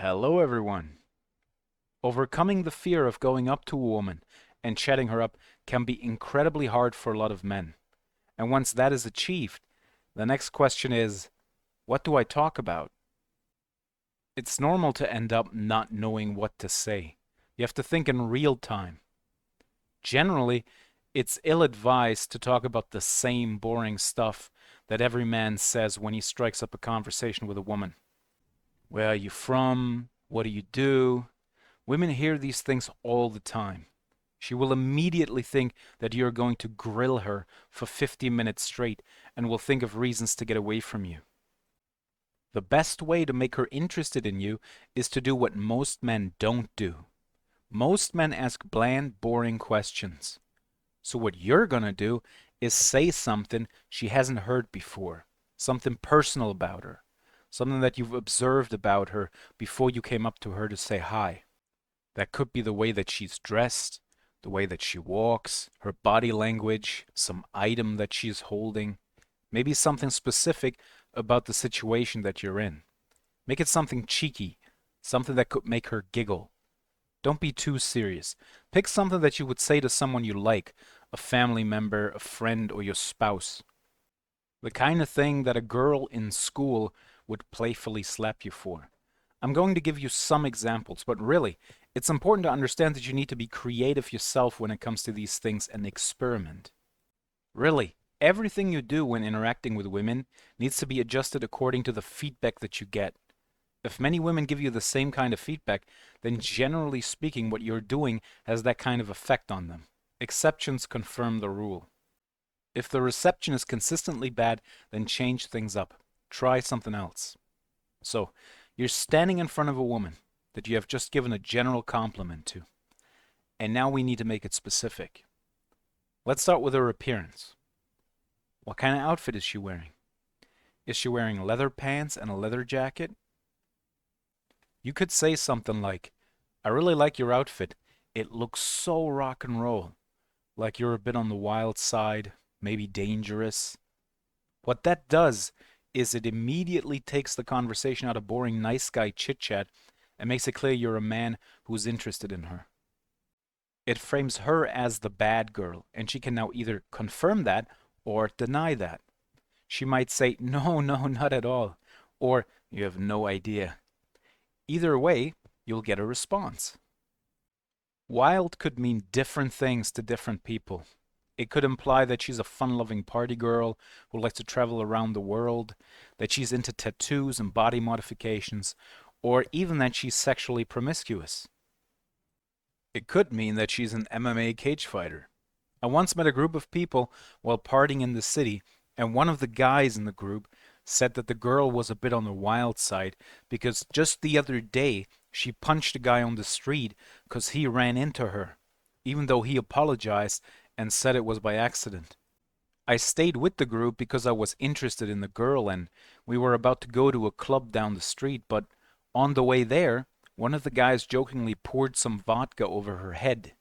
Hello, everyone. Overcoming the fear of going up to a woman and chatting her up can be incredibly hard for a lot of men. And once that is achieved, the next question is, what do I talk about? It's normal to end up not knowing what to say. You have to think in real time. Generally, it's ill-advised to talk about the same boring stuff that every man says when he strikes up a conversation with a woman. Where are you from? What do you do? Women hear these things all the time. She will immediately think that you're going to grill her for 50 minutes straight and will think of reasons to get away from you. The best way to make her interested in you is to do what most men don't do. Most men ask bland, boring questions. So what you're gonna do is say something she hasn't heard before, something personal about her, something that you've observed about her before you came up to her to say hi. That could be the way that she's dressed, the way that she walks, her body language, some item that she's holding, maybe something specific about the situation that you're in. Make it something cheeky, something that could make her giggle. Don't be too serious. Pick something that you would say to someone you like, a family member, a friend, or your spouse. The kind of thing that a girl in school would playfully slap you for. I'm going to give you some examples, but really, it's important to understand that you need to be creative yourself when it comes to these things and experiment. Really, everything you do when interacting with women needs to be adjusted according to the feedback that you get. If many women give you the same kind of feedback, then generally speaking, what you're doing has that kind of effect on them. Exceptions confirm the rule. If the reception is consistently bad, then change things up. Try something else. So, you're standing in front of a woman that you have just given a general compliment to, and now we need to make it specific. Let's start with her appearance. What kind of outfit is she wearing? Is she wearing leather pants and a leather jacket? You could say something like, I really like your outfit. It looks so rock and roll. Like you're a bit on the wild side, maybe dangerous. What that does is it immediately takes the conversation out of boring nice guy chit chat and makes it clear you're a man who's interested in her. It frames her as the bad girl, and she can now either confirm that or deny that. She might say, no, no, not at all, or you have no idea. Either way, you'll get a response. Wild could mean different things to different people. It could imply that she's a fun-loving party girl who likes to travel around the world, that she's into tattoos and body modifications, or even that she's sexually promiscuous. It could mean that she's an MMA cage fighter. I once met a group of people while partying in the city, and one of the guys in the group said that the girl was a bit on the wild side because just the other day she punched a guy on the street because he ran into her, even though he apologized and said it was by accident. I stayed with the group because I was interested in the girl and we were about to go to a club down the street, but on the way there, one of the guys jokingly poured some vodka over her head.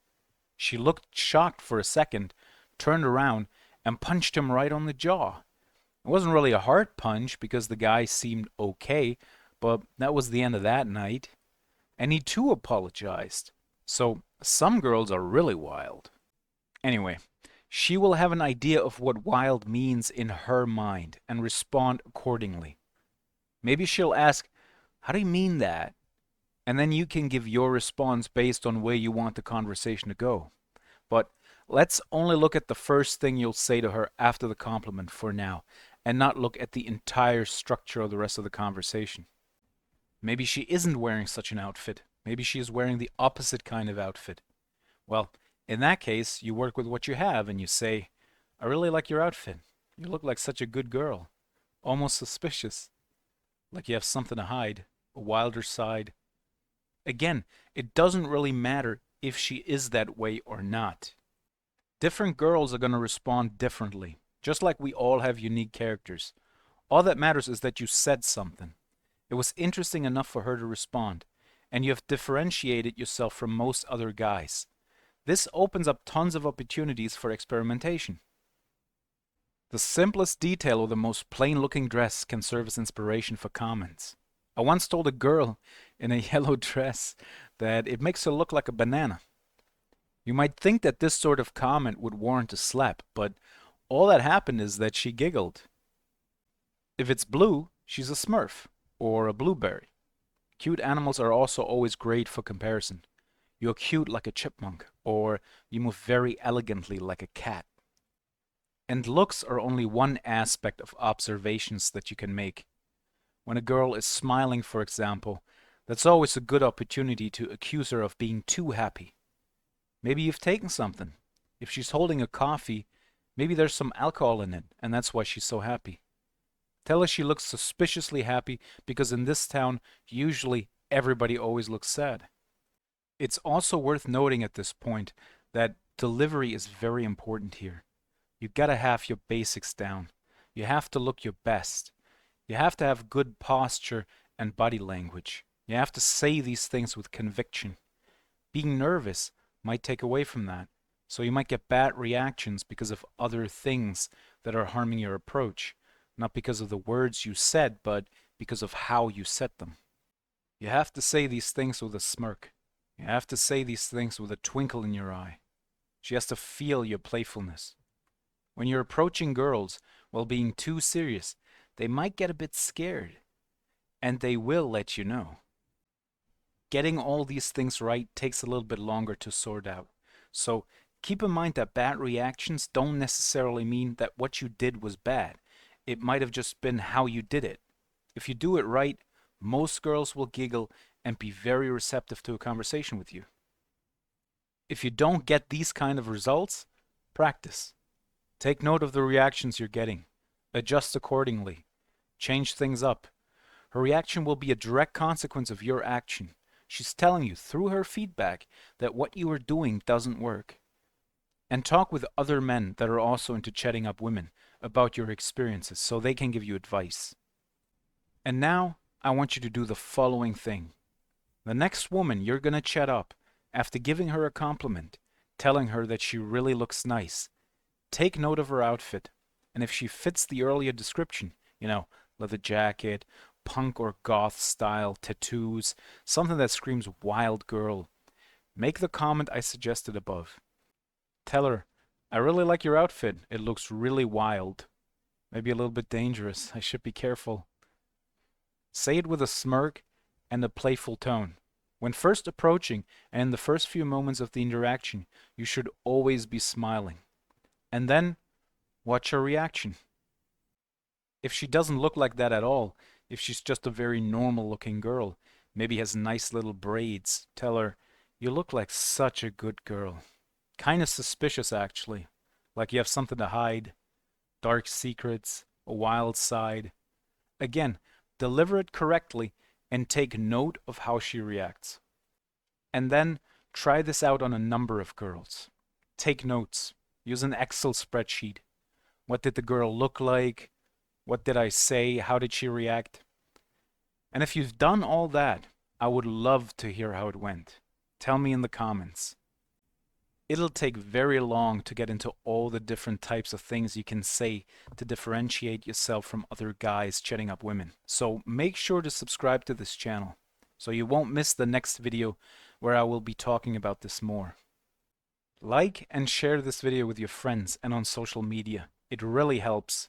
She looked shocked for a second, turned around, and punched him right on the jaw. It wasn't really a hard punch because the guy seemed okay, but that was the end of that night. And he too apologized. So some girls are really wild. Anyway, she will have an idea of what wild means in her mind and respond accordingly. Maybe she'll ask, how do you mean that? And then you can give your response based on where you want the conversation to go. But let's only look at the first thing you'll say to her after the compliment for now, and not look at the entire structure of the rest of the conversation. Maybe she isn't wearing such an outfit. Maybe she is wearing the opposite kind of outfit. Well, in that case, you work with what you have and you say, I really like your outfit. You look like such a good girl. Almost suspicious. Like you have something to hide. A wilder side. Again, it doesn't really matter if she is that way or not. Different girls are going to respond differently, just like we all have unique characters. All that matters is that you said something. It was interesting enough for her to respond, and you have differentiated yourself from most other guys. This opens up tons of opportunities for experimentation. The simplest detail or the most plain-looking dress can serve as inspiration for comments. I once told a girl in a yellow dress that it makes her look like a banana. You might think that this sort of comment would warrant a slap, but all that happened is that she giggled. If it's blue, she's a smurf or a blueberry. Cute animals are also always great for comparison. You're cute like a chipmunk, or you move very elegantly like a cat. And looks are only one aspect of observations that you can make. When a girl is smiling, for example, that's always a good opportunity to accuse her of being too happy. Maybe you've taken something. If she's holding a coffee, maybe there's some alcohol in it, and that's why she's so happy. Tell her she looks suspiciously happy because in this town, usually everybody always looks sad. It's also worth noting at this point that delivery is very important here. You gotta have your basics down. You have to look your best. You have to have good posture and body language. You have to say these things with conviction. Being nervous might take away from that, so you might get bad reactions because of other things that are harming your approach, not because of the words you said, but because of how you said them. You have to say these things with a smirk. You have to say these things with a twinkle in your eye. She has to feel your playfulness. When you're approaching girls while being too serious, they might get a bit scared, and they will let you know. Getting all these things right takes a little bit longer to sort out. So keep in mind that bad reactions don't necessarily mean that what you did was bad. It might have just been how you did it. If you do it right, most girls will giggle and be very receptive to a conversation with you. If you don't get these kind of results, practice. Take note of the reactions you're getting. Adjust accordingly. Change things up. Her reaction will be a direct consequence of your action. She's telling you through her feedback that what you are doing doesn't work. And talk with other men that are also into chatting up women about your experiences so they can give you advice. And now, I want you to do the following thing. The next woman you're gonna chat up, after giving her a compliment, telling her that she really looks nice, take note of her outfit, and if she fits the earlier description, leather jacket, punk or goth style, tattoos, something that screams wild girl, make the comment I suggested above. Tell her, I really like your outfit, it looks really wild. Maybe a little bit dangerous, I should be careful. Say it with a smirk and a playful tone. When first approaching and in the first few moments of the interaction, you should always be smiling. And then, watch her reaction. If she doesn't look like that at all, if she's just a very normal looking girl, maybe has nice little braids, tell her, you look like such a good girl. Kind of suspicious actually, like you have something to hide, dark secrets, a wild side. Again, deliver it correctly and take note of how she reacts. And then try this out on a number of girls. Take notes. Use an Excel spreadsheet. What did the girl look like? What did I say? How did she react? And if you've done all that, I would love to hear how it went. Tell me in the comments. It'll take very long to get into all the different types of things you can say to differentiate yourself from other guys chatting up women. So make sure to subscribe to this channel so you won't miss the next video where I will be talking about this more. Like and share this video with your friends and on social media. It really helps.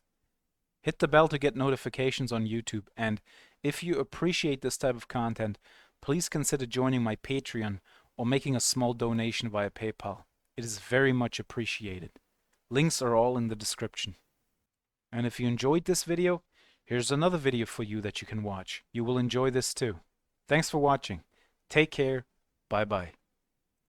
Hit the bell to get notifications on YouTube, and if you appreciate this type of content, please consider joining my Patreon or making a small donation via PayPal. It is very much appreciated. Links are all in the description. And if you enjoyed this video, here's another video for you that you can watch. You will enjoy this too. Thanks for watching. Take care. Bye bye.